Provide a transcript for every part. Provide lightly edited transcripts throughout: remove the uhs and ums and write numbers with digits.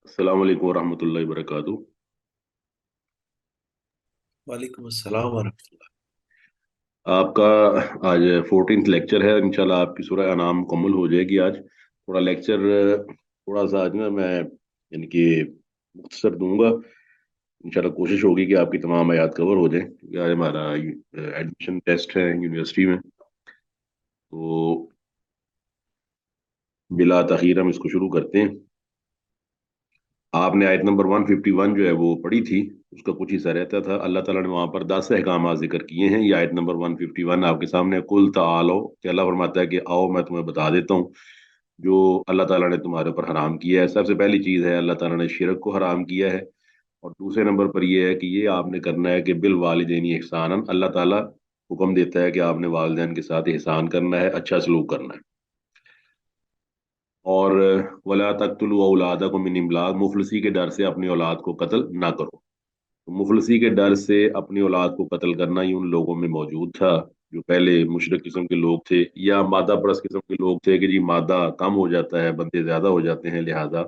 अस्सलाम वालेकुम वरहमतुल्लाहि वबरकातुहू। वालेकुम अस्सलाम वरहमतुल्लाह। आपका आज 14th लेक्चर है। इंशाल्लाह आपकी सूरह अनाम मुकम्मल हो जाएगी आज। थोड़ा लेक्चर थोड़ा सा आज ना मैं यानी कि मुख्तसर दूंगा। इंशाल्लाह कोशिश होगी कि आपकी तमाम आयात कवर हो जाए, क्योंकि आज हमारा एडमिशन टेस्ट है यूनिवर्सिटी में। तो बिला तखीर हम इसको शुरू करते हैं। आपने आयत नंबर 151 जो है वो पढ़ी थी, उसका कुछ हिस्सा रहता था। अल्लाह ताला ने वहां पर 10 अहकाम जिक्र किए हैं। ये आयत नंबर 151 आपके सामने है। कुल तालो, कि अल्लाह फरमाता है कि आओ मैं तुम्हें बता देता हूँ जो अल्लाह ताला ने तुम्हारे ऊपर हराम किया है। सबसे पहली चीज़ है, अल्लाह ताला ने शिरक को हराम किया है। और दूसरे नंबर पर यह है कि ये आपने करना है कि बिल वालिदैनी ihसानन, अल्लाह ताला हुक्म देता है कि आपने वालिदैन के साथ एहसान करना है, अच्छा सलूक करना है। और वला तख्तुलू औलादकुम मिन इमलाक, मुफलसी के डर से अपनी औलाद को कत्ल ना करो। तो मुफलसी के डर से अपनी औलाद को कत्ल करना ही उन लोगों में मौजूद था जो पहले मुशरिक किस्म के लोग थे, या मादा परस्त किस्म के लोग थे कि जी मादा कम हो जाता है, बंदे ज्यादा हो जाते हैं, लिहाजा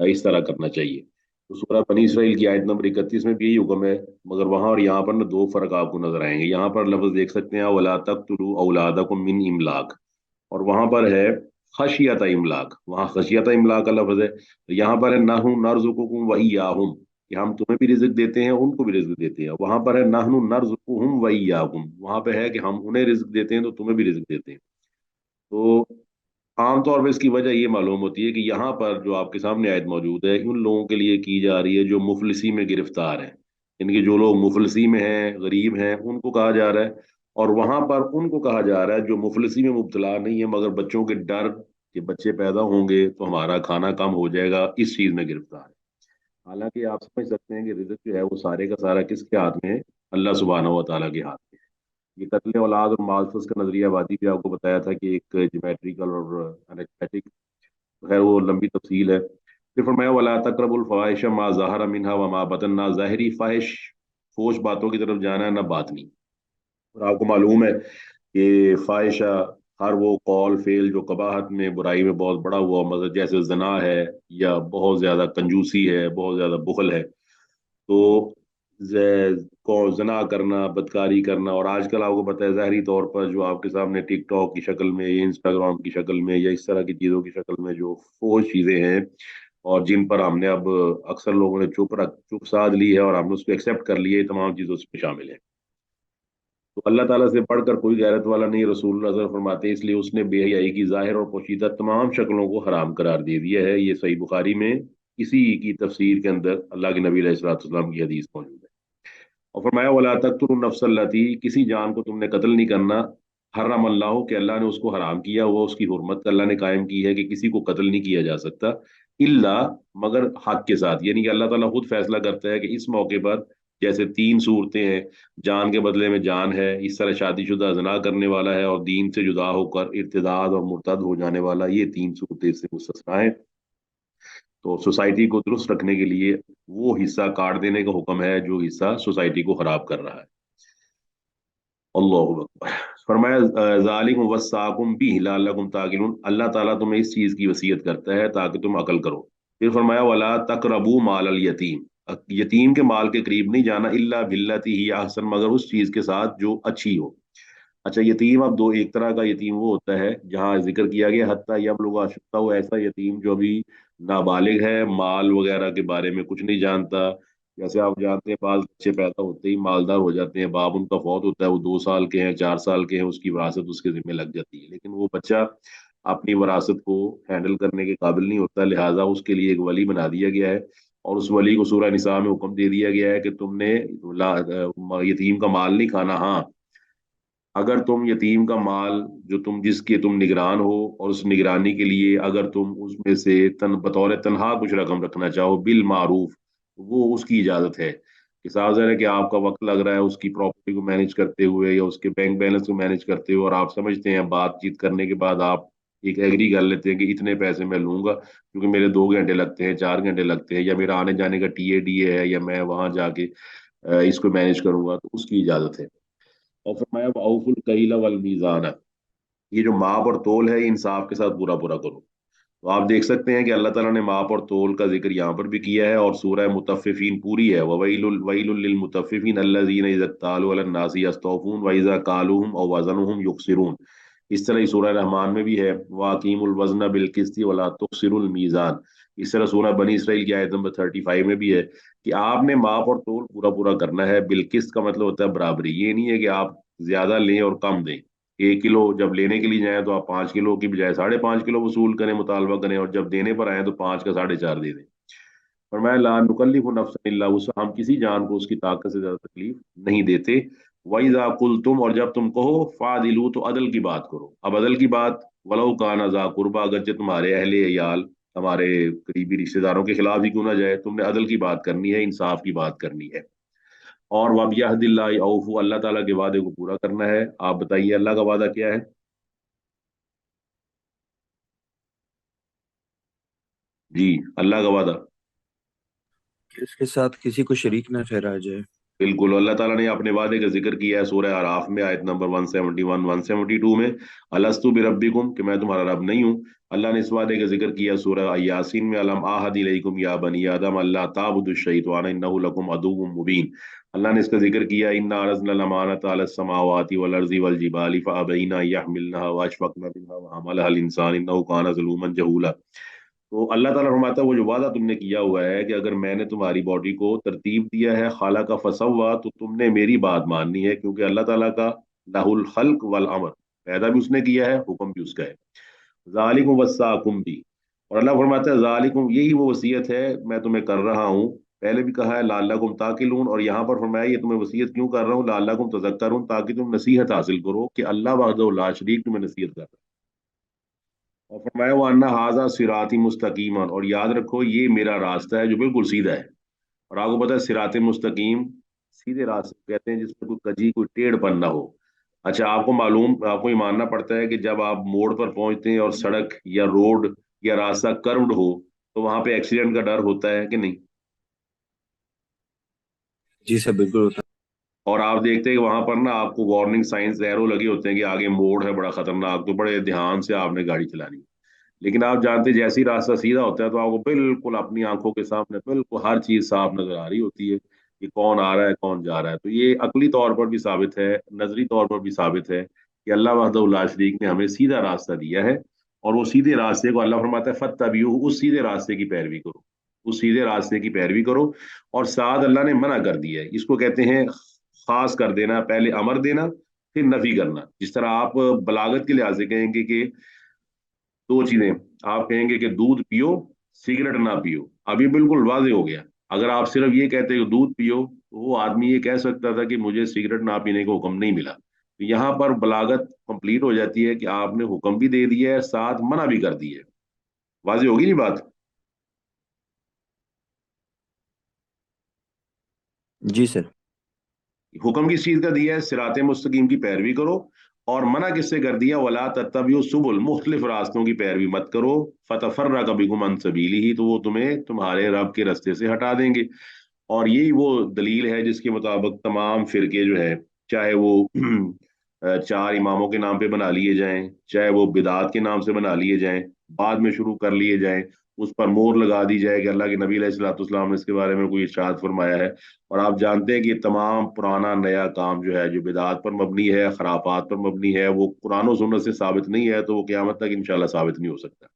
इस तरह करना चाहिए। तो सूरह बनी इसराइल की आयत नंबर 31 में भी यही हुक्म है। मगर वहां और यहाँ पर ना दो फर्क आपको नजर आएंगे। यहाँ पर लफ्ज देख सकते हैं, वला तख्तुलू औलादकुम मिन इमलाक, और वहां पर है खशियत इमलाक। वहां खशियत इमलाक का लफ्ज है। तो यहाँ पर है नहनु नरजुकुकुम व इय्याहुम, कि हम तुम्हें भी रिज्क देते हैं, उनको भी रिज्क देते हैं। वहां पर है नहनु नरजुकुहुम व इय्याकुम, वहां पे है कि हम उन्हें रिज्क देते हैं तो तुम्हें भी रिज्क देते हैं। तो आमतौर पर इसकी वजह ये मालूम होती है कि यहाँ पर जो आपके सामने आयत मौजूद है उन लोगों के लिए की जा रही है जो मुफलिसी में गिरफ्तार हैं। इनके जो लोग मुफलिसी में हैं, गरीब हैं, उनको कहा जा रहा है। और वहां पर उनको कहा जा रहा है जो मुफलिसी में मुब्तला नहीं है, मगर बच्चों के डर कि बच्चे पैदा होंगे तो हमारा खाना कम हो जाएगा, इस चीज में गिरफ्तार है। हालांकि आप समझ सकते हैं कि रिज्क जो है वो सारे का सारा किसके हाथ में है? अल्लाह सुब्हानहू व तआला के हाथ में है। ये कत्ल औलाद और मालफूस का नजरिया वादी भी आपको बताया था कि एक ज्योमेट्रिकल और अनएस्थेटिक, खैर वो लंबी तफसील है। फिर फरमाया वला तकरबुल फवाहिश मा ज़हरा मिनहा व मा बतन, ना ज़ाहिरी फाहिश फोश बातों की तरफ जाना है, ना बातनी। और आपको मालूम है कि फाहिशा हर वो कौल फेल जो कबाहत में बुराई में बहुत बड़ा हुआ, मतलब जैसे जना है, या बहुत ज्यादा कंजूसी है, बहुत ज्यादा बुखल है। तो को जना करना, बदकारी करना, और आजकल आपको पता है ज़ाहरी तौर पर जो आपके सामने टिकटॉक की शक्ल में या इंस्टाग्राम की शक्ल में या इस तरह की चीज़ों की शक्ल में जो फोज चीज़ें हैं, और जिन पर हमने अब अक्सर लोगों ने चुप साध ली है और हमने उसको एक्सेप्ट कर लिया, ये तमाम चीज़ों उसमें शामिल है। तो अल्लाह ताला से बढ़कर कोई गैरत वाला नहीं, रसूलुल्लाह सल्लल्लाहु अलैहि वसल्लम फरमाते हैं, इसलिए उसने बेहयाई की जाहिर और पोशीदा तमाम शक्लों को हराम करार दे दिया है। ये सही बुखारी में इसी की तफसीर के अंदर अल्लाह के नबी अलैहि सल्लल्लाहु अलैहि वसल्लम की हदीस मौजूद है। और फरमाया वला तक़तुलु नफ्सल्लती, किसी जान को तुमने कत्ल नहीं करना, हर्रम अल्लाह, के अल्लाह ने उसको हराम किया हुआ, उसकी हुर्मत अल्लाह ने कायम की है कि किसी को कत्ल नहीं किया जा सकता, इल्ला, मगर हक के साथ। यानी कि अल्लाह ताला खुद फैसला करता है कि इस मौके पर जैसे तीन सूरतें हैं, जान के बदले में जान है, इस तरह शादीशुदा जना करने वाला है, और दीन से जुदा होकर इर्तिदाद और मुर्तद हो जाने वाला, ये तीन सूरतें इससे मुस्तस्ना है। तो सोसाइटी को दुरुस्त रखने के लिए वो हिस्सा काट देने का हुक्म है जो हिस्सा सोसाइटी को खराब कर रहा है। अल्लाहु अकबर। फरमाया ज़ालिकुम वस्साकुम बिही लअल्लकुम ताक़िलून, अल्लाह ताला तुम्हें इस चीज की वसीयत करता है ताकि तुम अकल करो। फिर फरमाया वला तकरबू माल अल यतीम, यतीम के माल के करीब नहीं जाना, इल्ला बिल्लती ही अहसन, मगर उस चीज के साथ जो अच्छी हो। अच्छा, यतीम अब दो एक तरह का यतीम वो होता है जहाँ जिक्र किया गया हत्ता यबलुग अशुद्दह, वो ऐसा यतीम जो अभी नाबालिग है, माल वगैरह के बारे में कुछ नहीं जानता। जैसे आप जानते हैं बाल बच्चे पैदा होते ही मालदार हो जाते हैं, बाप उनका फौत होता है, वो 2 साल के हैं, 4 साल के हैं, उसकी विरासत उसके जिम्मे लग जाती है, लेकिन वो बच्चा अपनी विरासत को हैंडल करने के काबिल नहीं होता, लिहाजा उसके लिए एक वली बना दिया गया है। और उस वली को सूरह निसा में हुक्म दे दिया गया है कि तुमने यतीम का माल नहीं खाना। हाँ, अगर तुम यतीम का माल जो तुम जिसके तुम निगरान हो, और उस निगरानी के लिए अगर तुम उसमें से बतौर तनहा कुछ रकम रखना चाहो बिल मारूफ, वो उसकी इजाजत है। कि साफ ज़ाहिर है कि आपका वक्त लग रहा है उसकी प्रॉपर्टी को मैनेज करते हुए या उसके बैंक बैलेंस को मैनेज करते हुए, और आप समझते हैं बातचीत करने के बाद आप एक एग्री कर लेते हैं कि इतने पैसे मैं लूंगा, क्योंकि मेरे 2 घंटे लगते हैं, 4 घंटे लगते हैं, या मेरा आने जाने का टीए डीए है, या मैं वहां जाके इसको मैनेज करूंगा, तो उसकी इजाजत है। और फरमाया औफुल कैल वल मीज़ान, ये जो माप और तोल है, ये इंसाफ के साथ पूरा पूरा करो। तो आप देख सकते हैं कि अल्लाह ताला ने माप और तोल का जिक्र यहाँ पर भी किया है, और सूरह मुतफ्फिफीन पूरी है, ववैलुल लिल मुतफ्फिफीन अल्लज़ीना इज़ा तालू अलन नासी यस्तौफून व इज़ा कालूहुम औ वज़नुहुम युखसिरून। इस तरह ही सूरह रहमान में भी है, वाकीमुल वज़न बिल क़िस्ति वला तुखसिरुल मीज़ान। इस तरह सूरह बनी इसराइल की आयत नंबर 35 में भी है कि आपने माप और तोल पूरा पूरा करना है। बिलकिस्त का मतलब होता है बराबरी। ये नहीं है कि आप ज्यादा लें और कम दें। 1 किलो जब लेने के लिए जाएं तो आप 5 किलो की बजाय 5.5 किलो वसूल करें, मुतालबा करें, और जब देने पर आए तो 5 का 4.5 दे दें। और मैं ला नुकल्लिफु नफ्सन इल्ला वुसअहा, हम किसी जान को उसकी ताकत से ज्यादा तकलीफ नहीं देते। वइजा कुल तुम, और जब तुम कहो फादिलू, तो अदल की बात करो। अब अदल की बात, वलौ काना ज़ा कुर्बा, अगरचे तुम्हारे अहले याल, हमारे करीबी रिश्तेदारों के खिलाफ ही क्यों ना जाए, तुमने अदल की बात करनी है, इंसाफ की बात करनी है। और वबियहदिल्लाहि औफू, अल्लाह ताला के वादे को पूरा करना है। आप बताइए अल्लाह का वादा क्या है? जी, अल्लाह का वादा। कि इसके साथ किसी को शरीक न ठहराया जाए। बिल्कुल, अल्लाह ताला ने अपने वादे का जिक्र किया है सूरह आराफ में आयत नंबर 171 172 में, अलस्तु बिरब्बिकुम, कि मैं तुम्हारा रब नहीं हूँ। अल्लाह ने इस वादे का जिक्र किया सूरह यासीन में, अलम आहद इलैकुम या बनी आदम अल्ला ताबुदुश शैतान इन्नहु लकुम अदुव्वुम मुबीन। अल्लाह ने इसका जिक्र किया, इन्ना अरज़ना अल-अमानत अलस समावाति वल अर्ज़ि वल जिबाली फअबैना यहमिलनहा व अशफक़ना मिन्हा व हमलहल इंसान इन्नहु काना ज़लूमन जहूला। तो अल्लाह ताला फरमाता है वो जो वादा तुमने किया हुआ है कि अगर मैंने तुम्हारी बॉडी को तरतीब दिया है, खाला का फसवा, तो तुमने मेरी बात माननी है, क्योंकि अल्लाह ताला का लहुल खल्क वल अमर, पैदा भी उसने किया है, हुक्म भी उसका है। जालिकुम वस्साकुम भी। और अल्लाह फरमाता है जालिकुम, यही वो वसीयत है मैं तुम्हें कर रहा हूँ। पहले भी कहा है लाल्लकुम ताकिलून, और यहाँ पर फरमाया ये तुम्हें वसीयत क्यों कर रहा हूँ, लाल्लकुम तज़क्करून, ताकि तुम नसीहत हासिल करो कि अल्लाह वहदहु ला शरीक तुम्हें नसीहत कर रहा है। और फरमाया वो अन्ना हाजा सिराती मुस्तकीमन, और याद रखो ये मेरा रास्ता है जो बिल्कुल सीधा है। और आपको पता है सिराते मुस्तकीम सीधे रास्ते कहते हैं जिसमें कोई कजी कोई टेढ़पन ना हो। अच्छा, आपको ये मानना पड़ता है कि जब आप मोड़ पर पहुंचते हैं और सड़क या रोड या रास्ता कर्व्ड हो, तो वहां पे एक्सीडेंट का डर होता है कि नहीं? जी सर, बिल्कुल होता और आप देखते हैं कि वहां पर ना आपको वार्निंग साइंस एरो लगे होते हैं कि आगे मोड़ है बड़ा खतरनाक, तो बड़े ध्यान से आपने गाड़ी चलानी है। लेकिन आप जानते हैं जैसे ही रास्ता सीधा होता है तो आपको बिल्कुल अपनी आंखों के सामने बिल्कुल हर चीज साफ नजर आ रही होती है कि कौन आ रहा है कौन जा रहा है। तो ये अकली तौर पर भी साबित है, नजरी तौर पर भी साबित है कि अल्लाह वहदहु ला शरीक ने हमें सीधा रास्ता दिया है। और वो सीधे रास्ते को अल्लाह फरमाता है फत्तबिऊ, उस सीधे रास्ते की पैरवी करो, उस सीधे रास्ते की पैरवी करो। और साथ अल्लाह ने मना कर दिया है, इसको कहते हैं खास कर देना, पहले अमर देना फिर नफी करना। जिस तरह आप बलागत के लिहाज से कहेंगे कि दो चीजें, आप कहेंगे कि दूध पियो, सिगरेट ना पियो, अभी बिल्कुल वाजे हो गया। अगर आप सिर्फ ये कहते हो दूध पियो, तो वो आदमी ये कह सकता था कि मुझे सिगरेट ना पीने का हुक्म नहीं मिला। तो यहाँ पर बलागत कंप्लीट हो जाती है कि आपने हुक्म भी दे दिया है, साथ मना भी कर दिया है। वाजे होगी नहीं बात? है। जी सर। हुक्म किस चीज का दिया है? सिराते मुस्तकीम की पैरवी करो। और मना किससे कर दिया? वला तत्तबिउ सुबुल, मुख्तलिफ रास्तों की पैरवी मत करो। फतफर्रक बिकुम अन सबीली ही, तो वो तुम्हें तुम्हारे रब के रास्ते से हटा देंगे। और यही वो दलील है जिसके मुताबिक तमाम फिरके जो है, चाहे वो चार इमामों के नाम पे बना लिए जाएं, चाहे वो बिदात के नाम से बना लिए जाएं, बाद में शुरू कर लिए जाएं, उस पर मोहर लगा दी जाए कि अल्लाह के नबी अलैहिस्सलाम ने इसके बारे में कोई इरशाद फरमाया है। और आप जानते हैं कि ये तमाम पुराना नया काम जो है, जो बिदात पर मबनी है, खराफात पर मबनी है, वो कुरान और सुन्नत से साबित नहीं है, तो वो क़यामत तक इंशाल्लाह साबित नहीं हो सकता।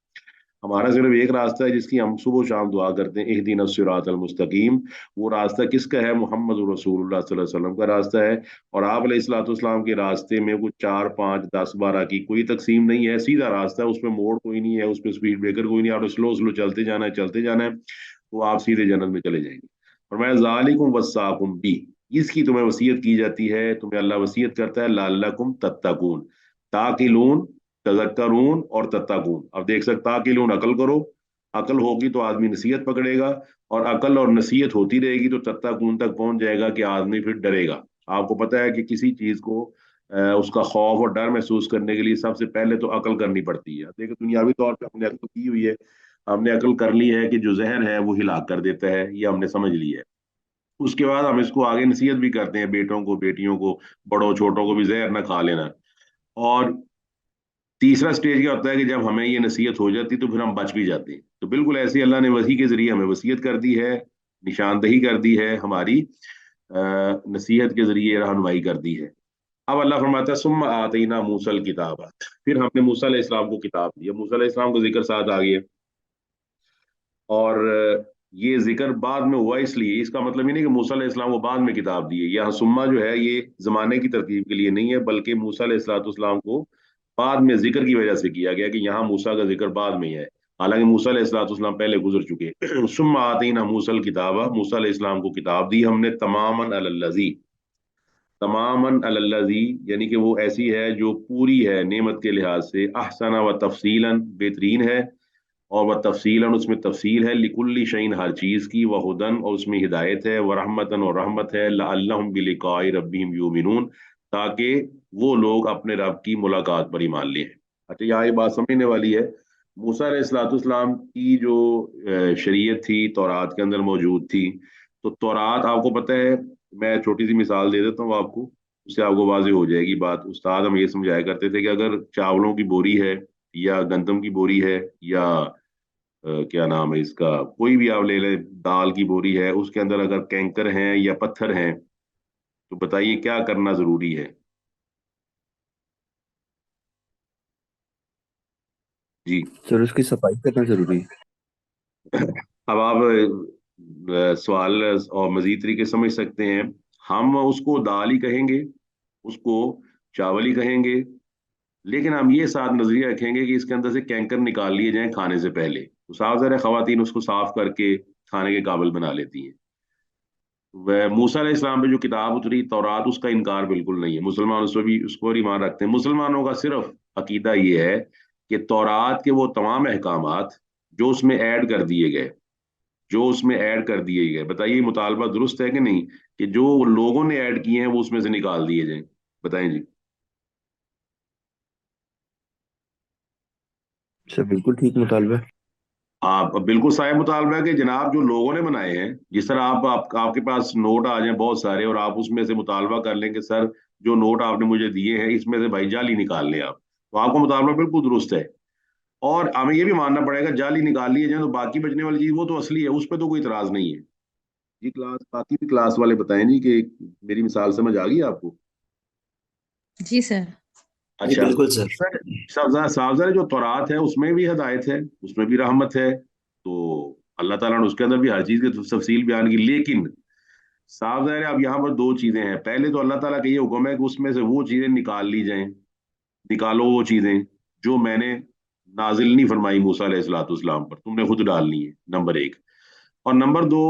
हमारा सिर्फ एक रास्ता है जिसकी हम सुबह शाम दुआ करते हैं, इहदिना सिरातल मुस्तकीम। वो रास्ता किसका है? मोहम्मद रसूलुल्लाह सल्लल्लाहु अलैहि वसल्लम का रास्ता है। और आप अलैहिस्सलाम के रास्ते में कुछ 4 5 10 12 की कोई तकसीम नहीं है, सीधा रास्ता है, उसमें मोड़ कोई नहीं है, उसमें स्पीड ब्रेकर कोई नहीं है, और स्लो स्लो चलते जाना है, चलते जाना है, तो आप सीधे जन्नत में चले जाएंगे। और मैं जालिकुम वस्साकुम भी, इसकी तुम्हें वसीयत की जाती है, तुम्हें अल्लाह वसीयत करता है, लाल्लकुम तत्तकून, ताकिलून, तजक्करून और तत्ताकून। अब देख सकता, ताकिलून अकल करो, अकल होगी तो आदमी नसीहत पकड़ेगा, और अकल और नसीहत होती रहेगी तो तत्ताकून तक पहुंच जाएगा कि आदमी फिर डरेगा। आपको पता है कि किसी चीज को उसका खौफ और डर महसूस करने के लिए सबसे पहले तो अकल करनी पड़ती है। देखो दुनियावी तौर पे हमने अकल की हुई है, हमने अकल कर ली है कि जो जहर है वो हिलाक कर देता है, ये हमने समझ लिया है। उसके बाद हम इसको आगे नसीहत भी करते हैं बेटों को बेटियों को, बड़ों छोटों को भी, जहर ना खा लेना। और तीसरा स्टेज क्या होता है कि जब हमें ये नसीहत हो जाती तो फिर हम बच भी जाते हैं। तो बिल्कुल ऐसे अल्लाह ने वही के जरिए हमें वसीयत कर दी है, निशानदही कर दी है, हमारी नसीहत के जरिए रहनुमाई कर दी है। अब अल्लाह फरमाता है सुम्मा आतीना मूसल किताब, फिर हमने मूसा अलैहिस्सलाम को किताब दी। मूसा अलैहिस्सलाम को जिक्र साथ आ गया, और ये जिक्र बाद में हुआ, इसलिए इसका मतलब ये नहीं कि मूसा अलैहिस्सलाम को बाद में किताब दी है। यहाँ सुम्मा जो है ये जमाने की तरतीब के लिए नहीं है, बल्कि मूसा अलैहिस्सलाम को बाद में जिक्र की वजह से किया गया कि यहाँ मूसा का जिक्र बाद में ही है, हालांकि मूसा अलैहिस्सलाम पहले गुजर चुके। सुम्मा आतीना मूसल किताबा, मूसा अलैहिस्सलाम को किताब दी हमने तमामन अलल्लज़ी, तमामन अलल्लज़ी यानी कि वो ऐसी है जो पूरी है नेमत के लिहाज से, अहसना व तफसीलन बेहतरीन है, और वह तफसीलन उसमें तफसील है, लिकुल्ली शैइन हर चीज़ की, वह हुदन और उसमें हिदायत है, वह रहमतन और रहमत है, लअल्लहुम बिलिकाई रब्बिहिम युमिनून, ताकि वो लोग अपने रब की मुलाकात पर ईमान लें। अच्छा, यहाँ ये बात समझने वाली है, मूसा अलैहिस्सलाम की जो शरीयत थी तौरात के अंदर मौजूद थी। तो तौरात आपको पता है, मैं छोटी सी मिसाल दे देता हूँ आपको, उससे आपको वाज़ेह हो जाएगी बात। उस्ताद हम ये समझाया करते थे कि अगर चावलों की बोरी है, या गंदम की बोरी है, या क्या नाम है इसका, कोई भी आप ले लें, दाल की बोरी है, उसके अंदर अगर कैंकर हैं या पत्थर हैं, तो बताइए क्या करना जरूरी है। जी। सर उसकी सफाई करना जरूरी है। अब आप सवाल और मजीद तरीके से समझ सकते हैं। हम उसको दाल ही कहेंगे, उसको चावल ही कहेंगे, लेकिन हम ये साथ नजरिया रखेंगे कि इसके अंदर से कैंकर निकाल लिए जाएं खाने से पहले, तो साफ ज़ाहिर है खवातीन उसको साफ करके खाने के काबिल बना लेती हैं। वह मूसा अलैहि इस्लाम पे जो किताब उतरी तौरात, उसका इनकार बिल्कुल नहीं है, मुसलमान उस पर भी उसको और ईमान रखते हैं। मुसलमानों का सिर्फ अकीदा ये है कि तौरात के वो तमाम अहकामात जो उसमें ऐड कर दिए गए, जो उसमें ऐड कर दिए गए, बताइए मुतालबा दुरुस्त है कि नहीं, कि जो लोगों ने ऐड किए हैं वो उसमें से निकाल दिए जाएं। बताएं जी। सर बिल्कुल ठीक मुतालबा है। आप बिल्कुल साया मुतालबा है कि जनाब जो लोगों ने बनाए हैं, जिस तरह आपके पास नोट आ जाए बहुत सारे, और आप उसमें से मुतालबा कर लें कि सर जो नोट आपने मुझे दिए हैं इसमें से भाई जाली निकाल लें आप, तो आपका मुतालबा बिल्कुल दुरुस्त है। और हमें ये भी मानना पड़ेगा जाली निकाल लिए जाए तो बाकी बचने वाली चीज वो तो असली है, उस पर तो कोई इतराज नहीं है। जी क्लास, बाकी भी क्लास वाले बताएं जी कि मेरी मिसाल समझ आ गई आपको। जी सर। जी अच्छा। बिल्कुल सर। सर सावधान, जो तौरात है उसमें भी हदायत है, उसमें भी रहमत है, तो अल्लाह ताला ने उसके अंदर भी हर चीज की तफसील बयान की। लेकिन सावधान है, अब यहाँ पर दो चीजें हैं। पहले तो अल्लाह ताला का ये हुक्म है कि उसमें से वो चीजें निकाल ली जाएं, निकालो वो चीजें जो मैंने नाजिल नहीं फरमाई मूसा अलैहिस्सलाम पर, तुमने खुद डालनी है, नंबर एक। और नंबर दो,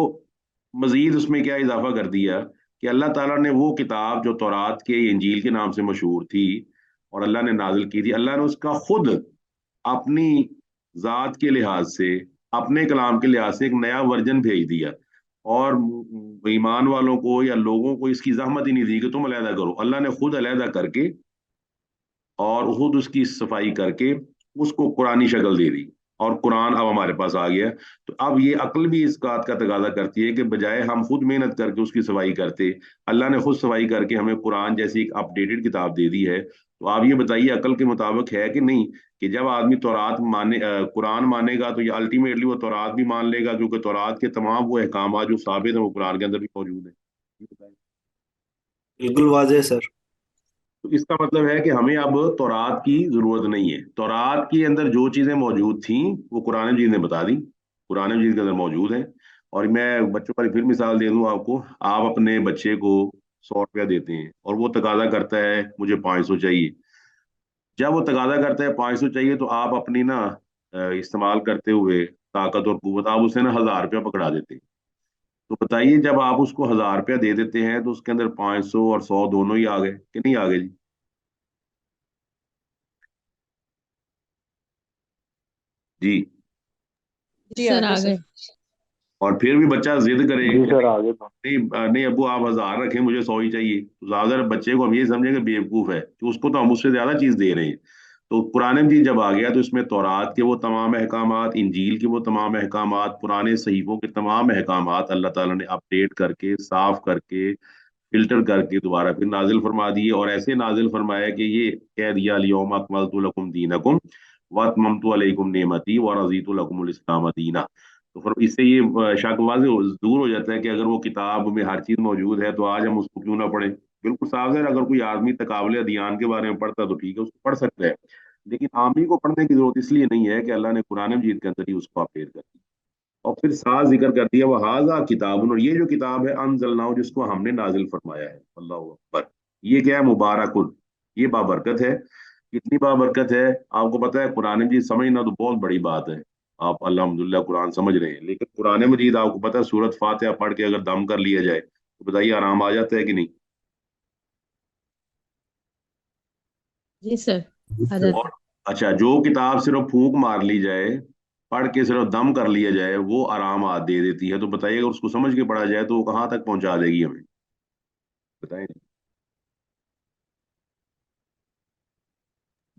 मजीद उसमें क्या इजाफा कर दिया कि अल्लाह ताला ने वो किताब जो तौरात के इंजील के नाम से मशहूर थी और अल्लाह ने नाजिल की थी, अल्लाह ने उसका खुद अपनी जात के लिहाज से, अपने कलाम के लिहाज से एक नया वर्जन भेज दिया। और ईमान वालों को या लोगों को इसकी जहमत ही नहीं दी कि तुम अलहदा करो, अल्लाह ने खुद अलहदा करके और खुद उसकी सफाई करके उसको कुरानी शक्ल दे दी, और कुरान अब हमारे पास आ गया। तो अब ये अक्ल भी इस बात का तकाजा करती है कि बजाय हम खुद मेहनत करके उसकी सफाई करते, अल्लाह ने खुद सफाई करके हमें कुरान जैसी एक अपडेटेड किताब दे दी है। तो आप ये बताइए अक्ल के मुताबिक है कि नहीं, कि जब आदमी तौरात माने कुरान मानेगा तो ये अल्टीमेटली वो तौरात भी मान लेगा, क्योंकि तौरात के तमाम वो अहकाम जो साबित है वो कुरान के अंदर भी मौजूद है। ये बताइए। बिल्कुल वाजह सर। तो इसका मतलब है कि हमें अब तौरात की जरूरत नहीं है। तौरात के अंदर जो चीजें मौजूद थी वो कुरान मजीद ने बता दी, कुरान मजीद के अंदर मौजूद है। और मैं बच्चों का फिर मिसाल दे दूं आपको, आप अपने बच्चे को 100 रुपया देते हैं और वो तकाजा करता है मुझे 500 चाहिए। जब वो तकाजा करता है 500 चाहिए, तो आप अपनी ना इस्तेमाल करते हुए ताकत और कुवत आप उसे ना 1000 रुपया पकड़ा देते हैं। तो बताइए जब आप उसको 1000 रुपया दे देते हैं तो उसके अंदर 500 और 100 दोनों ही आ गए कि नहीं आ गए जी। जी। जी सर आ गए। और फिर भी बच्चा जिद करे जी कि सर आगे तो। नहीं नहीं अब्बू आप 1000 रखें, मुझे 100 ही चाहिए, तो ज्यादा बच्चे को हम ये समझेंगे बेवकूफ है कि उसको तो हम उससे ज्यादा चीज दे रहे हैं। तो कुरान मजीद जब आ गया तो इसमें तौरात के वो तमाम अहकामात, इंजील के वो तमाम अहकामात, पुराने सहीफों के तमाम अहकामात अल्लाह ताला ने अपडेट करके साफ करके फिल्टर करके दोबारा फिर नाजिल फरमा दिए, और ऐसे नाजिल फरमाया कि ये कह दिया अल-यौम अकमलतु लकुम दीनकुम व अतममतु अलैकुम नेमती व रज़ीतु लकुमुल इस्लाम दीना। तो फिर इससे ये शक वाज़ेह दूर हो जाता है कि अगर वो किताब में हर चीज मौजूद है तो आज हम उसको क्यों ना पढ़ें। बिल्कुल साफ है, अगर कोई आदमी तकाबले अदियान के बारे में पढ़ता तो ठीक है, उसको पढ़ सकता है, लेकिन आमी को पढ़ने की जरूरत इसलिए नहीं है कि अल्लाह ने कुरान मजीद के अंदर ही उसको अपडेट कर दिया। और फिर साथ जिक्र कर दिया वह हाजा किताब, और ये जो किताब है अनजलनाहु, जिसको हमने नाजिल फरमाया है, अल्लाह अकबर। ये क्या है? मुबारकुन, ये बाबरकत है। कितनी बाबरकत है आपको पता है? कुरान मजीद समझना तो बहुत बड़ी बात है, आप अल्हम्दुलिल्लाह कुरान समझ रहे हैं, लेकिन कुरान मजीद आपको पता है सूरत फातिहा पढ़ के अगर दम कर लिया जाए तो बताइए आराम आ जाता है कि नहीं? जी सर, आ सर। जाता और अच्छा, जो किताब सिर्फ फूंक मार ली जाए, पढ़ के सिर्फ दम कर लिया जाए, वो आराम आ दे देती है, तो बताइए अगर उसको समझ के पढ़ा जाए तो वो कहाँ तक पहुंचा देगी हमें, बताएं।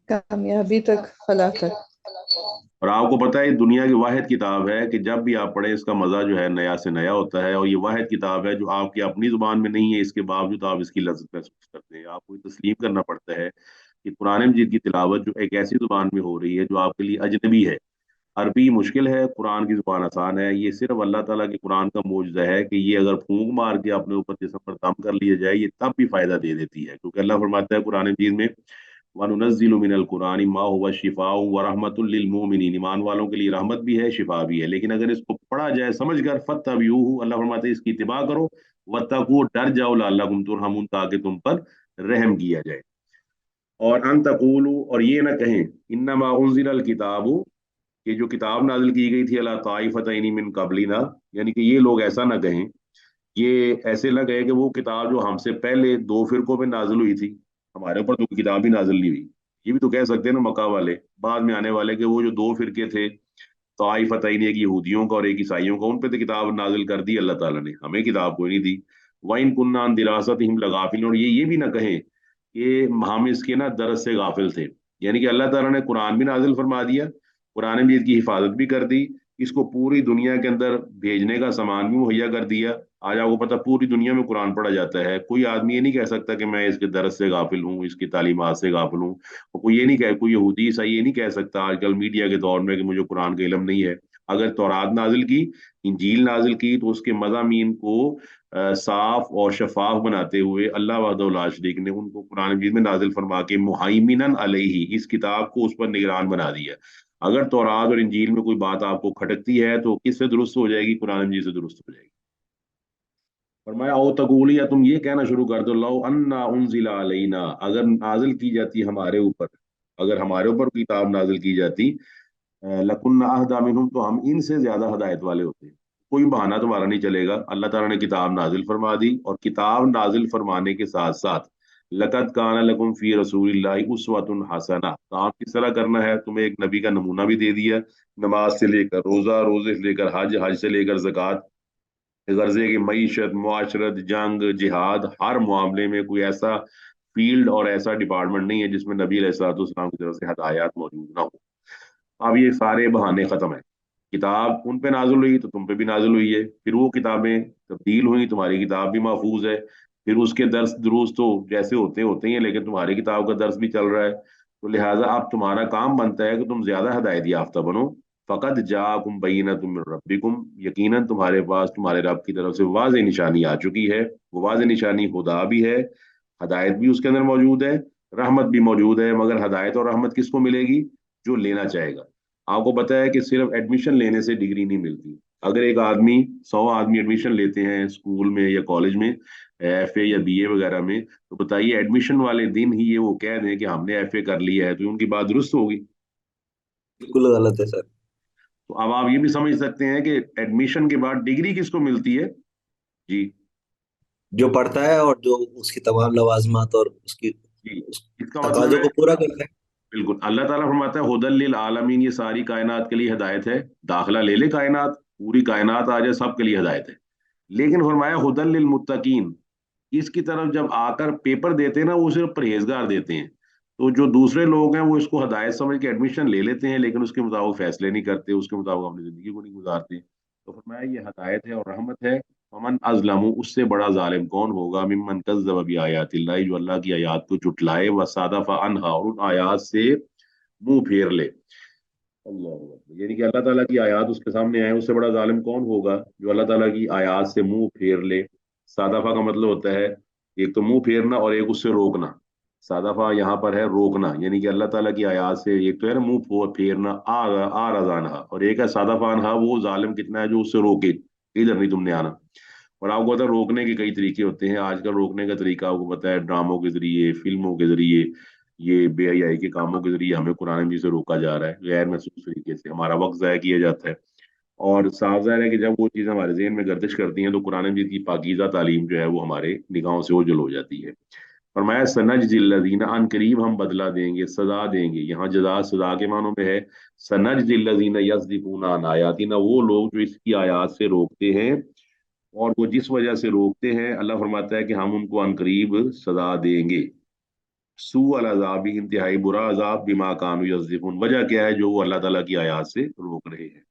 कामयाबी तक, फलाह तक। और आपको पता है ये दुनिया की वाहिद किताब है कि जब भी आप पढ़ें इसका मजा जो है नया से नया होता है, और ये वाहिद किताब है जो आपकी अपनी जुबान में नहीं है, इसके बावजूद आप इसकी लज्जत महसूस करते हैं। आपको ये तस्लीम करना पड़ता है कि कुरान मजीद की तिलावत जो एक ऐसी जुबान में हो रही है जो आपके लिए अजनबी है। अरबी मुश्किल है, कुरान की जुबान आसान है। ये सिर्फ अल्लाह ताला के कुरान का मौजूदा है कि ये अगर फूंक मार के अपने ऊपर जिस्म पर दम कर लिया जाए ये तब भी फायदा दे देती है, क्योंकि अल्लाह फरमाता है कुरान मजीद में वनुनज़्ज़िलु मिनल कुरानि मा हुवा शिफाउ व रहमतुल लिल मोमिनीन, ईमान वालों के लिए रहमत भी है, शिफा भी है। लेकिन अगर इसको पढ़ा जाए समझ कर, फत्तबिऊहु, अल्लाह फरमाते हैं इसकी इत्तिबा करो, वत्तकू, डर जाओ, लअल्लकुम तुरहमून, ताकि तुम पर रहम किया जाए। और अन तकूलू, और ये ना कहें, इन्नमा उन्जिलल किताबु, कि जो किताब नाजिल की गई थी अला ताइफतैनी मिन कबलिना, यानी कि ये लोग ऐसा ना कहें, ये ऐसे ना कहे कि वो किताब जो हमसे पहले दो फिरकों में नाजिल हुई थी, हमारे ऊपर तो किताब ही नाजिल नहीं हुई। ये भी तो कह सकते हैं ना मक्का वाले, बाद में आने वाले, कि वो जो दो फिरके थे, ताइफतैन, एक यहूदियों का और एक ईसाइयों का, उन पे तो किताब नाजिल कर दी अल्लाह ताला ने, हमें किताब कोई नहीं दी। वाइन कुन्ना अन दिरासतिहिम लगाफिल, और ये भी ना कहें कि हम इसके ना दरस से गाफिल थे। यानी कि अल्लाह ताला ने कुरान भी नाजिल फरमा दिया, कुरान मजीद की हिफाजत भी कर दी, इसको पूरी दुनिया के अंदर भेजने का सामान भी मुहैया कर दिया। आज आपको पता पूरी दुनिया में कुरान पढ़ा जाता है, कोई आदमी ये नहीं कह सकता कि मैं इसके दरस से गाफिल हूँ, इसकी तालीमात से गाफिल हूँ। और कोई ये नहीं कह, कोई यहूदी ईसाई ये नहीं कह सकता आजकल मीडिया के दौर में कि मुझे कुरान का इल्म नहीं है। अगर तौरात नाजिल की, इंजील नाजिल की, तो उसके मज़ामीन को साफ और शफाफ बनाते हुए अल्लाह वहदहु ला शरीक ने उनको कुरान मजीद में नाजिल फरमा के मुहाइमिनन अलैहि, इस किताब को उस पर निगरान बना दिया। अगर तौरात और इंजील में कोई बात आपको खटकती है तो किससे दुरुस्त हो जाएगी? कुरान मजीद से दुरुस्त हो जाएगी। फरमाया ओ तकूल, या तुम ये कहना शुरू कर दो, लो अन्ना उनजिला अलैना, अगर नाजिल की जाती हमारे ऊपर, अगर हमारे ऊपर किताब नाजिल की जाती, लकुन्ना अहदा मिनहुम, तो हम इनसे ज्यादा हदायत वाले होते। कोई बहाना तुम्हारा नहीं चलेगा, अल्लाह ताला ने किताब नाजिल फरमा दी, और किताब नाजिल फरमाने के साथ साथ लकद काना लकुम फी रसूलिल्लाहि उस्वतुन हसना, काम किस तरह करना है तुम्हें एक नबी का नमूना भी दे दिया। नमाज से लेकर रोजा, रोजे से लेकर हज, हज से लेकर ज़कात, गर्जे की मईशत, मुआशरत, जंग, जिहाद, हर मामले में कोई ऐसा फील्ड और ऐसा डिपार्टमेंट नहीं है जिसमें नबी अलैहिस्सलाम की तरफ से हदायत मौजूद ना हो। अब ये सारे बहाने खत्म है। किताब उन पे नाजुल हुई तो तुम पे भी नाजुल हुई है, फिर वो किताबें तब्दील हुई, तुम्हारी किताब भी महफूज है, फिर उसके दर्स दुरूस तो जैसे होते होते ही हैं, लेकिन तुम्हारी किताब का दर्स भी चल रहा है। तो लिहाजा अब तुम्हारा काम बनता है कि तुम ज्यादा हदायत याफ्ता बनो। फ़क़द जाअकुम बय्यिनतुम मिन रब्बिकुम, यकीनन तुम्हारे पास तुम्हारे रब की तरफ से वाज़ेह निशानी आ चुकी है। वो वाज़ेह निशानी हुदा भी है, हदायत भी उसके अंदर मौजूद है, रहमत भी मौजूद है। मगर हदायत और रहमत किसको मिलेगी? जो लेना चाहेगा। आपको पता है कि सिर्फ एडमिशन लेने से डिग्री नहीं मिलती। अगर एक आदमी, 100 आदमी एडमिशन लेते हैं स्कूल में या कॉलेज में, एफए या बीए वगैरह में, तो बताइए एडमिशन वाले दिन ही ये वो कह दें कि हमने एफए कर लिया है, तो उनकी बात दुरुस्त होगी? बिल्कुल गलत है सर। तो अब आप ये भी समझ सकते हैं कि एडमिशन के बाद डिग्री किसको मिलती है। जी। जो पढ़ता है और जो उसकी तमाम लवाजमात और उसकी जी, उस इसका मतलब तकाजों है, को पूरा करता है। बिल्कुल अल्लाह ताला फरमाता है हुदल लिल आलमीन, ये सारी कायनात के लिए हिदायत है। दाखिला ले ले कायनात, पूरी कायनात आ जाए, सबके लिए हिदायत है। लेकिन फरमाया हुदल लिल मुत्तकीन, इसकी तरफ जब आकर पेपर देते हैं ना, वो सिर्फ परहेजगार देते हैं। तो जो दूसरे लोग हैं वो इसको हदायत समझ के एडमिशन ले लेते हैं, लेकिन उसके मुताबिक फैसले नहीं करते, उसके मुताबिक अपनी जिंदगी को नहीं गुजारते। तो फरमाया ये हदायत है और रहमत है वमन अज़लमु, उससे बड़ा जालिम कौन होगा, मिम्मन कज़्ज़ब बिआयातिल्लाह, जो अल्लाह की आयत को झुटलाए, व सादफ़ अन्हा, और उन आयत से मुंह फेर ले। अल्लाह अकबर। यानी कि अल्लाह ताला की आयत उसके सामने आए, उससे बड़ा जालिम कौन होगा जो अल्लाह ताला की आयत से मुंह फेर ले। सादाफा का मतलब होता है एक तो मुंह फेरना और एक उससे रोकना। सादाफा यहाँ पर है रोकना, यानी कि अल्लाह ताला की आयत से एक तो है ना मुंह फेरना, आ रजानहा, और एक है सादाफानहा, वो जालिम कितना है जो उससे रोके, इधर नहीं तुमने आना। और आपको पता है रोकने के कई तरीके होते हैं। आजकल रोकने का तरीका आपको पता है, ड्रामों के जरिए, फिल्मों के जरिए, ये बेहयाई के कामों के जरिए हमें कुरान मजीद से रोका जा रहा है, गैर महसूस तरीके से हमारा वक्त ज़ाया किया जाता है। और साफ ज़ाहिर है कि जब वो चीज़ हमारे जहन में गर्दिश करती हैं तो कुरान मजीद की पाकीज़ा तालीम जो है वो हमारे निगाहों से ओझल हो जाती है। फरमाया सनजजिल्लज़ीना, अन करीब हम बदला देंगे, सजा देंगे। यहाँ जजा सजा के मानों में है। सनजजिल्लज़ीना यज़दिफूना अन आयातिना, वो लोग जो इसकी आयात से रोकते हैं, और वो जिस वजह से रोकते हैं अल्लाह फरमाता है कि हम उनको अनकरीब सजा देंगे। सू अल अजाबी, इंतहाई बुरा अजाब, बिमा कानू यज़दिफून, वजह क्या है जो वो अल्लाह ताला की आयत से रोक रहे हैं।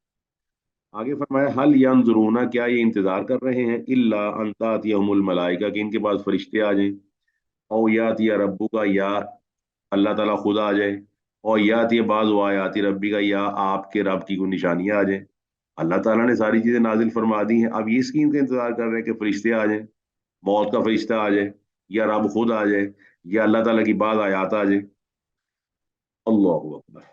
आगे फरमाया हल यंजुरूना, क्या ये इंतजार कर रहे हैं, इल्ला अन तातियहुमुल मलाइका, कि इनके पास फरिश्ते आ जाएं, औ यातिया रब्बु का, या अल्लाह ताला खुद आ जाए, और यातिया बाज़ आयाति रब्बी का, या आपके रब की कोई निशानियां आ जाए। अल्लाह ताला ने सारी चीजें नाजिल फरमा दी हैं, अब ये इसकी इनका इंतजार कर रहे हैं कि फरिश्ते आ जाएं, मौत का फरिश्ता आ जाए, या रब खुद आ जाए, या अल्लाह ताला की बात आयात आ जाए। अल्लाह अकबर।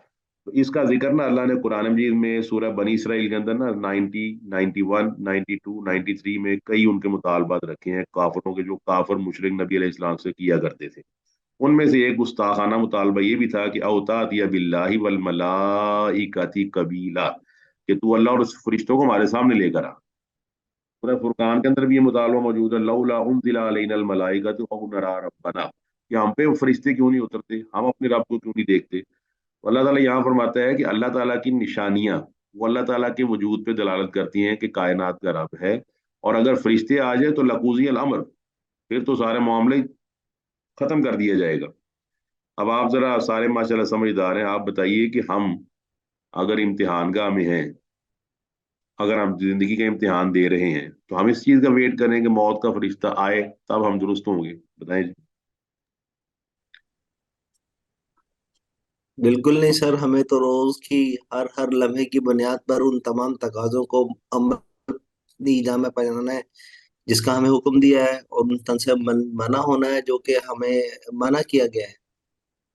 तो इसका जिक्र ना अल्लाह ने कुरान मजीद में सूरह बनी इसराइल के अंदर ना 90, 91, 92, 93 में कई उनके मुतालबात रखे हैं काफिरों के, जो काफिर मुशरिक नबी अलैहि सलाम से किया करते थे। उनमें से एक गुस्ताखाना मुतालबा ये भी था कि अवतात या बिल्लाहि वल मलाइकति कबीला, कि तू अल्लाह और उस फरिश्तों को हमारे सामने लेकर आ। सूरह फुरकान के अंदर भी ये मुतालबा मौजूद है, लौला उनजिला अलैनल मलाइकतु औ नरा रब्बना, कि हम पे वो फरिश्ते क्यों नहीं उतरते, हम अपने रब को क्यों नहीं देखते। तो अल्लाह ताला यहाँ फरमाता है कि अल्लाह ताला की निशानियां वो अल्लाह ताला के वजूद पे दलालत करती हैं कि कायनात का रब है। और अगर फरिश्ते आ जाए तो लकूजी अल अमर, फिर तो सारे मामले खत्म कर दिया जाएगा। अब आप जरा सारे माशाल्लाह समझदार हैं, आप बताइए कि हम अगर इम्तिहानगाह में हैं, अगर हम जिंदगी का इम्तिहान दे रहे हैं, तो हम इस चीज का वेट करें कि मौत का फरिश्ता आए तब हम दुरुस्त होंगे? बताएं जी। बिल्कुल नहीं सर, हमें तो रोज की हर हर लम्हे की बुनियाद पर उन तमाम तकाजों को अपनी इजा में पहनाना है जिसका हमें हुक्म दिया है, और उन तन से मना होना है जो कि हमें मना किया गया है।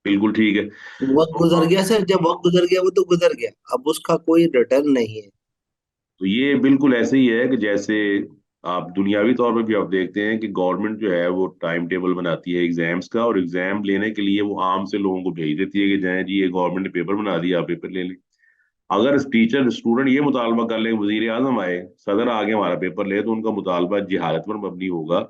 बिल्कुल ठीक है। वक्त गुजर गया सर, जब वक्त गुजर गया वो तो गुजर गया, अब उसका कोई रिटर्न नहीं है। तो ये बिल्कुल ऐसे ही है कि जैसे आप दुनियावी तौर पे भी आप देखते हैं कि गवर्नमेंट जो है वो टाइम टेबल बनाती है एग्जाम्स का, और एग्जाम लेने के लिए वो आम से लोगों को भेज देती है कि जाएं जी ये गवर्नमेंट ने पेपर बना दिया, आप पेपर ले लें। अगर टीचर स्टूडेंट ये मुतालबा कर ले, वजीर आजम आए, सदर आगे हमारा पेपर ले, तो उनका मुतालबा जिहालत पर मबनी होगा,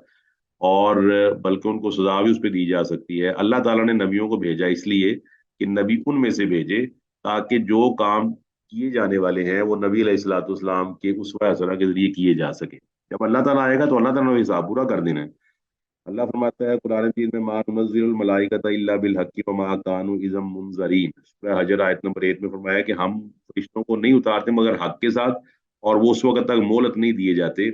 और बल्कि उनको सजा भी उस पर दी जा सकती है। अल्लाह ताला ने नबियों को भेजा इसलिए कि नबी उनमें से भेजे ताकि जो काम किए जाने वाले हैं वो नबी अलैहिस्सलाम के उस्वा हसना के जरिए किए जा सके। जब अल्लाह ताला आएगा तो अल्लाह ताला ने हिसाब पूरा कर देना है। अल्लाह फरमाता है कुरान मजीद में, मा नुनज़्ज़िलुल मलाइकता इल्ला बिल हक्कि वमा कानू इज़म मुनज़रीन। सूरह हजर आयत नंबर 1 में फरमाया कि हम फरिश्तों को नहीं उतारते मगर हक के साथ, और वो उस वक्त तक मोहलत नहीं दिए जाते।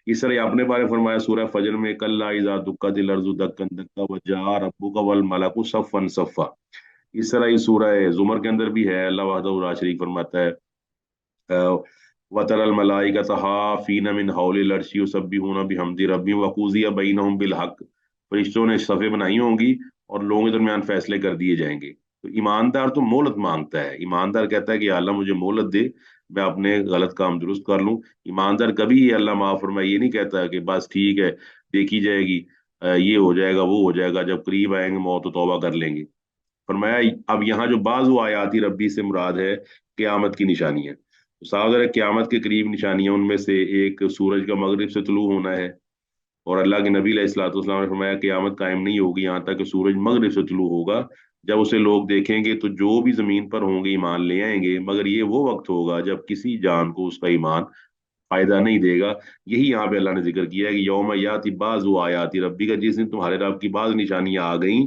इस तरह अपने बारे में फरमाया सूरह फजर में, कल्ला इज़ा दुक्कतिल अर्ज़ु दक्कन दक्का व जाअ रब्बुका वल मलकु सफ़्फ़न सफ़्फ़ा। इस तरह ही सूरह जुमर के अंदर भी है, अल्लाह वहदहु ला शरीक फरमाता है, वतरल मलाइकत हाफीन मिन हौलिल अर्शी युसब्बिहूना बिहम्दि रब्बिहिम व quज़िया बैनहुम बिल हक़। फरिश्तों ने सफ़े बनाई होंगी और लोगों के दरमियान फैसले कर दिए जाएंगे। तो ईमानदार तो मोहलत मांगता है, ईमानदार कहता है कि या अल्लाह मुझे मोहलत दे, मैं अपने गलत काम दुरुस्त कर लूं। ईमानदार कभी ये अल्लाह माफ फरमाए ये नहीं कहता कि बस ठीक है देखी जाएगी, ये हो जाएगा वो हो जाएगा, जब करीब आएंगे मौत तो तौबा कर लेंगे। फरमाया अब यहाँ जो बाजु आयाती रब्बी से मुराद है क़यामत की निशानियां। तो साफ है क़यामत के करीब निशानियां, उनमें से एक सूरज का मगरिब से तुलू होना है। और अल्लाह के नबी अलैहिस्सलाम ने फरमाया क़यामत कायम नहीं होगी यहाँ तक कि सूरज मगरिब से तुलू होगा। जब उसे लोग देखेंगे तो जो भी जमीन पर होंगे ईमान ले आएंगे, मगर ये वो वक्त होगा जब किसी जान को उसका ईमान फायदा नहीं देगा। यही यहाँ पे अल्लाह ने जिक्र किया है कि यौम याति बाज़ु आयाति रब्बी का, जिस दिन तुम्हारे रब की बाज निशानियां आ गई,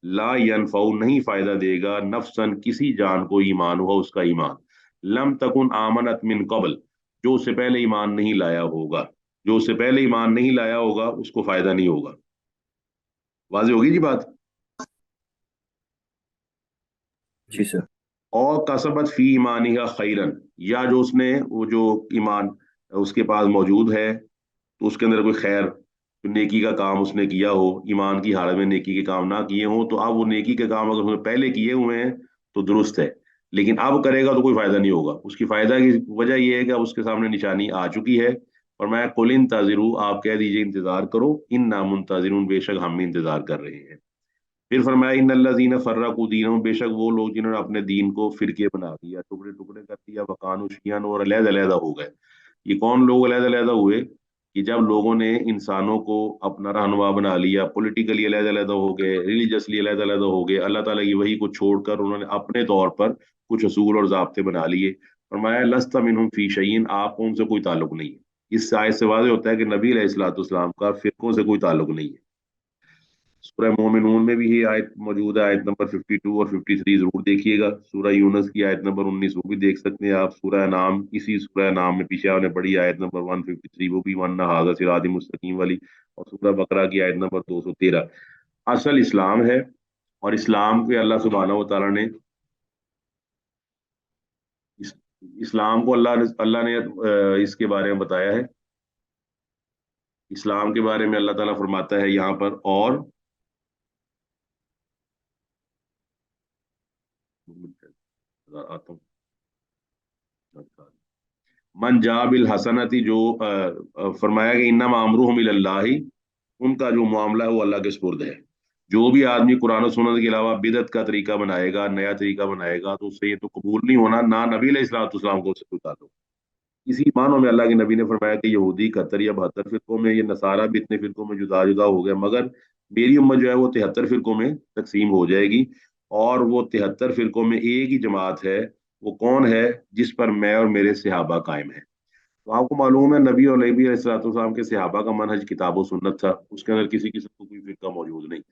ला यनफउ, नहीं फायदा देगा, नफसन, किसी जान को, ईमान हुआ उसका ईमान, लम तकुन आमनत मिन कबल, जो उससे पहले ईमान नहीं लाया होगा। जो उससे पहले ईमान नहीं लाया होगा उसको फायदा नहीं होगा। वाज़ेह होगी जी बात। जी सर। और कसबत फी ईमानिहा खैरन, या जो उसने वो जो ईमान उसके पास मौजूद है तो उसके अंदर कोई खैर, जो नेकी का काम उसने किया हो, ईमान की हालत में नेकी के काम ना किए हों, तो अब वो नेकी के काम अगर उसने पहले किए हुए हैं तो दुरुस्त है, लेकिन अब करेगा तो कोई फायदा नहीं होगा। उसकी फायदा की वजह यह है कि अब उसके सामने निशानी आ चुकी है। और मैं कुल इंतजिरू, आप कह दीजिए इंतजार करो, इन ना मुंतजिरून, बेशक हम भी इंतजार कर रहे हैं। फिर फरमाया इन्नल्लज़ीना फर्रकू दीनहुम, बेशक वो लोग जिन्होंने अपने दीन को फिरके बना दिया, टुकड़े टुकड़े कर दिया, वकानु शियन, और अलग-अलग हो गए। ये कौन लोग अलग-अलग हुए? कि जब लोगों ने इंसानों को अपना रहनुमा बना लिया, पॉलिटिकली अलग-अलग हो गए, रिलीजियसली अलग-अलग हो गए, अल्लाह ताला की वही को छोड़कर उन्होंने अपने तौर पर कुछ असूल और ज़ाब्ते बना लिए। फरमाया लस्त मिनहुम फी शैइन, आपको उनसे कोई ताल्लुक नहीं है। इस आयत से वाज़ेह होता है कि नबी अलैहिस्सलातु वस्सलाम का फिरकों से कोई ताल्लुक नहीं है। सूरह मोमिनून में भी ये आयत मौजूद है, आयत नंबर 52 और 53 जरूर देखिएगा। सूरह यूनस की आयत नंबर 19 वो भी देख सकते हैं आप। सूरह नाम, इसी सूरह नाम में पीछे आपने पढ़ी आयत नंबर 153, वो भी वन्ना हाज़ा सिराती मुस्तकीम वाली। और सूरह बकरा की आयत नंबर 213 असल इस्लाम है। और इस्लाम के अल्लाह सुब्हानहू व तआला ने इस, इस्लाम को अल्लाह ने इसके बारे में बताया है। इस्लाम के बारे में अल्लाह ताला फरमाता है यहाँ पर, और आता हूँ, मन जा बिल हसनती, जो फरमाया कि इन्नमा अमरुहुम इलल्लाहि, उनका जो मामला है वो अल्लाह के सुपुर्द है। जो भी आदमी कुरान और सुन्नत के अलावा बिदत का तरीका बनाएगा, नया तरीका बनाएगा, तो उससे ये तो कबूल नहीं होना, ना नबी अलैहिस्सलाम को उससे कोई ताल्लुक। इसी मानों में अल्लाह के नबी ने फरमाया कि यहूदी 71 या 72 फिरकों में, ये नसारा भी इतने फिरकों में जुदा जुदा हो गया, मगर मेरी उम्मत जो है वो 73 फिरकों में तकसीम हो जाएगी। और वो 73 फिरकों में एक ही जमात है, वो कौन है? जिस पर मैं और मेरे सहाबा कायम है। तो आपको मालूम है नबी और नबी अलैहिस्सलाम के सहाबा का मनहज किताब और सुन्नत था, उसके अंदर किसी किस्म का कोई फिरका मौजूद नहीं।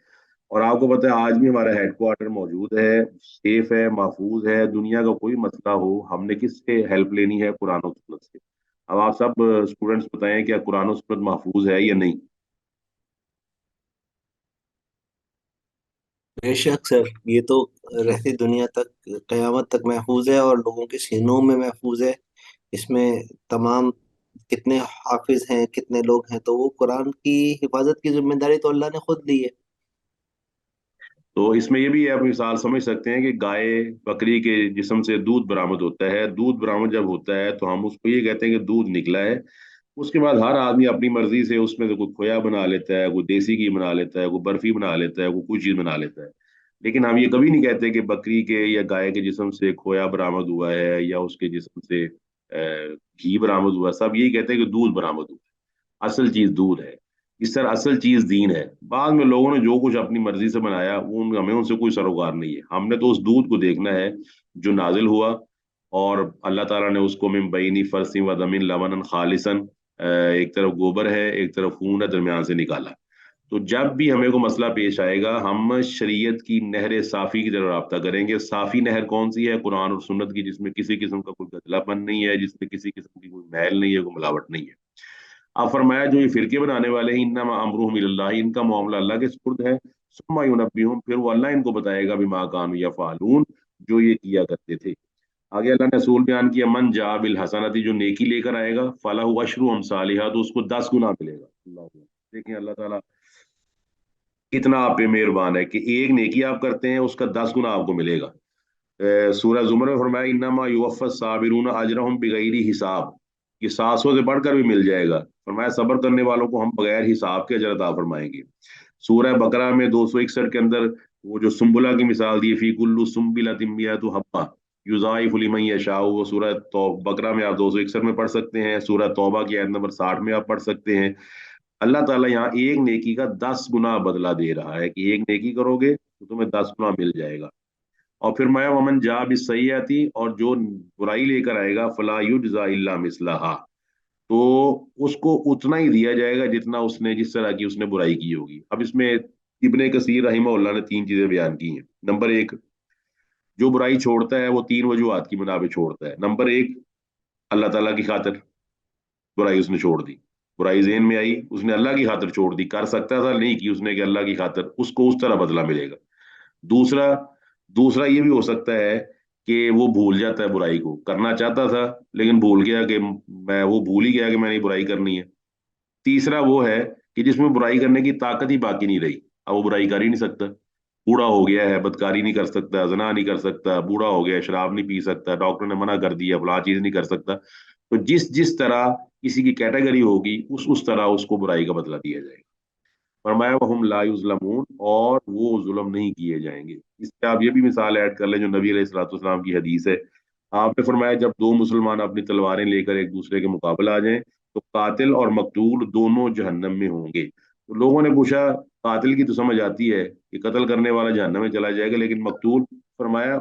और आपको पता है आज भी हमारा हेडक्वार्टर मौजूद है, सेफ है, महफूज है। दुनिया का कोई मसला हो, हमने किससे हेल्प लेनी है? कुरान और सुन्नत से। अब आप सब स्टूडेंट्स बताएं, क्या कुरान और सुन्नत महफूज है या नहीं? बेशक सर, ये तो रहती दुनिया तक, कयामत तक महफूज है और लोगों के सीनों में महफूज है। इसमें तमाम कितने हाफिज हैं, कितने लोग हैं, तो वो कुरान की हिफाजत की जिम्मेदारी तो अल्लाह ने खुद ली है। तो इसमें ये भी आप मिसाल समझ सकते हैं कि गाय बकरी के जिस्म से दूध बरामद होता है। दूध बरामद जब होता है तो हम उसको ये कहते हैं कि दूध निकला है। उसके बाद हर आदमी अपनी मर्जी से उसमें से कोई खोया बना लेता है, कोई देसी घी बना लेता है, कोई बर्फी बना लेता है, कोई कुछ चीज बना लेता है। लेकिन हम ये कभी नहीं कहते कि बकरी के या गाय के जिस्म से खोया बरामद हुआ है या उसके जिस्म से घी बरामद हुआ है। सब यही कहते हैं कि दूध बरामद हुआ है, असल चीज दूध है। इस तरह असल चीज दीन है। बाद में लोगों ने जो कुछ अपनी मर्जी से बनाया, वो हमें उनसे कोई सरोकार नहीं है। हमने तो उस दूध को देखना है जो नाजिल हुआ, और अल्लाह ताला ने उसको मिन बैनी फरसी व दमिन लबनन खालिसन, एक तरफ गोबर है एक तरफ खून है, दरमियान से निकाला। तो जब भी हमें को मसला पेश आएगा, हम शरीयत की नहर साफ़ी की तरफ रब्ता करेंगे। साफ़ी नहर कौन सी है? कुरान और सुन्नत की, जिसमें किसी किस्म का कोई गदलापन नहीं है, जिसमें किसी किस्म की कोई मैल नहीं है, कोई मिलावट नहीं है। आप फरमाया जो ये फिरके बनाने वाले हैं, इन्नमा अमरुहुम इलल्लाह, इनका मामला अल्लाह के सुपुर्द है। सुम्मा युनब्बिहुम, फिर वो अल्लाह इनको बताएगा बिमा कानू यफअलून, जो ये किया करते थे। आगे अल्लाह ने असूल बयान किया, मन जा बिल हसनती, जो नेकी लेकर आएगा, फलाहु अशरु अमसालिहा, तो उसको 10 गुना मिलेगा। अल्लाह हू। देखिए अल्लाह ताला कितना आप पे मेहरबान है कि एक नेकी आप करते हैं उसका 10 गुना आपको मिलेगा। सूरह जुमर में फरमाया इन्नमा युवफ़्फ़स साबिरून अजरहुम बिगैरी हिसाब, ये 700 से बढ़कर भी मिल जाएगा। फरमाया सब्र करने वालों को हम बगैर हिसाब के अजर अता फरमाएंगे। सूरह बकरा में 261 के अंदर वो जो सुम्बुला की मिसाल दी, फी कुल्लु सुम्बिलतिन मियतु हब्बा युज़ाइफु लिमन यशाउ, वो सूरह तो बकरा में आप 261 में पढ़ सकते हैं। सूरह तौबा की आयत नंबर 60 में आप पढ़ सकते हैं। अल्लाह ताला यहाँ एक नेकी का 10 गुना बदला दे रहा है कि एक नेकी करोगे तो तुम्हें 10 गुना मिल जाएगा। और फिर मैं वमन जा भी सही आती, और जो बुराई लेकर आएगा, फला युजजा इल्ला मिसलाहा, तो उसको उतना ही दिया जाएगा जितना उसने, जिस तरह की उसने बुराई की होगी। अब इसमें इब्ने कसीर रहिमहुल्लाह ने 3 चीजें बयान की हैं। नंबर एक, जो बुराई छोड़ता है वो 3 वजूहात की बिना पे छोड़ता है। नंबर एक, अल्लाह ताला की खातिर बुराई उसने छोड़ दी। बुराई ज़हन में आई, उसने अल्लाह की खातिर छोड़ दी, कर सकता था नहीं की उसने कि अल्लाह की खातिर, उसको उस तरह बदला मिलेगा। दूसरा दूसरा ये भी हो सकता है कि वो भूल जाता है, बुराई को करना चाहता था लेकिन भूल गया कि मैं वो भूल ही गया कि मैंने बुराई करनी है। तीसरा वो है कि जिसमें बुराई करने की ताकत ही बाकी नहीं रही, अब वो बुराई कर ही नहीं सकता, बूढ़ा हो गया है, बदकारी नहीं कर सकता, जना नहीं कर सकता, बूढ़ा हो गया, शराब नहीं पी सकता, डॉक्टर ने मना कर दिया, फलां चीज नहीं कर सकता। तो जिस जिस तरह किसी की कैटेगरी होगी उस तरह उसको बुराई का बदला दिया जाएगा। फरमाया वहुम ला युज़लमून, और वो जुल्म नहीं किए जाएंगे। इससे आप ये भी मिसाल ऐड कर लें जो नबी अलैहिस्सलाम की हदीस है। आपने फरमाया जब दो मुसलमान अपनी तलवारें लेकर एक दूसरे के मुकाबले आ जाएं तो कातिल और मकतूल दोनों जहन्नम में होंगे। तो लोगों ने पूछा, कातिल की तो समझ आती है कि कत्ल करने वाला जहन्नम में चला जाएगा, लेकिन मकतूल, फरमाया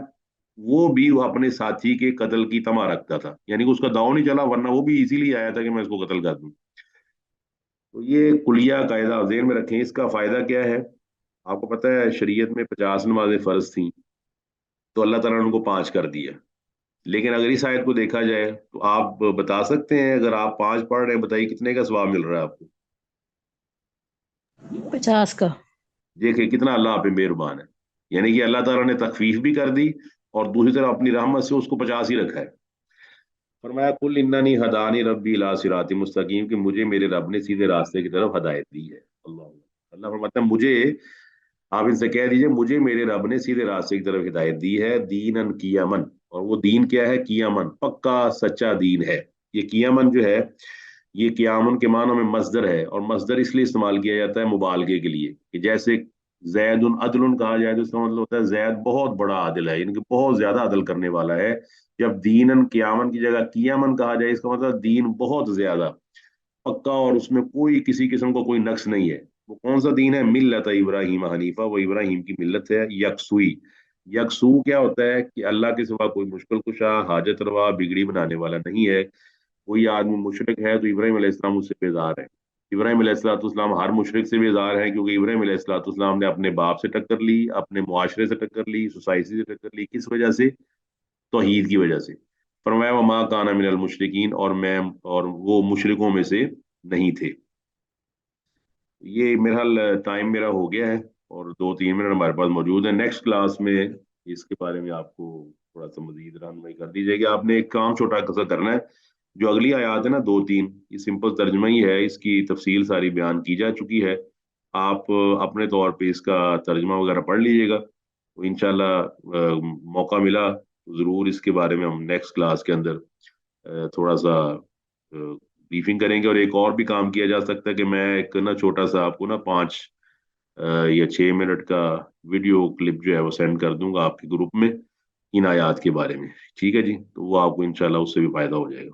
वो भी अपने साथी के कत्ल की तमा रखता था, यानी कि उसका दांव नहीं चला, वरना वो भी इसीलिए आया था कि मैं इसको कत्ल कर दूं। तो ये कुलिया कायदा ज़हन में रखें। इसका फायदा क्या है? आपको पता है शरीयत में 50 नमाजें फर्ज थी, तो अल्लाह ताला ने उनको 5 कर दिया। लेकिन अगर इस आयत को देखा जाए तो आप बता सकते हैं, अगर आप 5 पढ़ रहे हैं, बताइए कितने का सवाब मिल रहा है आपको? 50 का। देखिए कितना अल्लाह आप पे मेहरबान है, यानी कि अल्लाह ताला ने तखफीफ भी कर दी और दूसरी तरफ अपनी रहमत से उसको 50 ही रखा है। फरमाया कुल इन्ननी हदानी रब्बी इला सिराती मुस्तकीम, कि मुझे मेरे रब ने सीधे रास्ते की तरफ हदायत दी है। अल्लाह अल्लाह फरमाता है मुझे, आप इनसे कह दीजिए मुझे मेरे रब ने सीधे रास्ते की तरफ हिदायत दी है, दीनन कियामन, और वो दीन क्या है? कियामन, पक्का सच्चा दीन है। ये कियामन जो है, ये कियामन के मानों में मस्दर है, और मस्दर इसलिए इस्तेमाल किया जाता है मुबालगे के लिए, कि जैसे जैदुन अदलुन कहा जाए तो इसका मतलब होता है जैद बहुत बड़ा आदिल है, इनके बहुत ज्यादा अदल करने वाला है। जब दीनन कियामन की जगह कियामन कहा जाए, इसका मतलब दीन बहुत ज्यादा पक्का और उसमें कोई किसी किस्म का कोई नक्स नहीं है। वो कौन सा दीन है? मिल्लत इब्राहिम हनीफा, वो इब्राहिम की मिल्लत है। यकसुई, यकसू क्या होता है? कि अल्लाह के सिवा कोई मुश्किल कुशा, हाजत रवा, बिगड़ी बनाने वाला नहीं है। कोई आदमी मुशरिक है तो इब्राहिम अलैहिस्सलाम उससे बेजार है। इब्राहिम अलैहिस्सलाम हर मुशरिक से बेजार है, क्योंकि इब्राहिम अलैहिस्सलाम ने अपने बाप से टक्कर ली, अपने मुआशरे से टक्कर ली, सोसाइटी से टक्कर ली। किस वजह से? तौहीद की वजह से। फरमाया व मा काना मिनल मुशरिकीन, और वो मुशरिकों में से नहीं थे। ये मेरा टाइम मेरा हो गया है और 2-3 मिनट हमारे पास मौजूद है। नेक्स्ट क्लास में इसके बारे में आपको थोड़ा सा मजीद रहनुमाई कर दी जाएगी। आपने एक काम छोटा सा करना है, जो अगली आयत है ना 2-3, ये सिंपल तर्जमा ही है, इसकी तफसील सारी बयान की जा चुकी है। आप अपने तौर पे इसका तर्जमा वगैरह पढ़ लीजिएगा, तो इंशाल्लाह मौका मिला तो ज़रूर इसके बारे में हम नेक्स्ट क्लास के अंदर थोड़ा सा ब्रीफिंग करेंगे। और एक और भी काम किया जा सकता है कि मैं एक ना छोटा सा आपको ना 5 या 6 मिनट का वीडियो क्लिप जो है वो सेंड कर दूंगा आपके ग्रुप में इन आयात के बारे में। ठीक है जी, तो वो आपको इंशाल्लाह उससे भी फायदा हो जाएगा।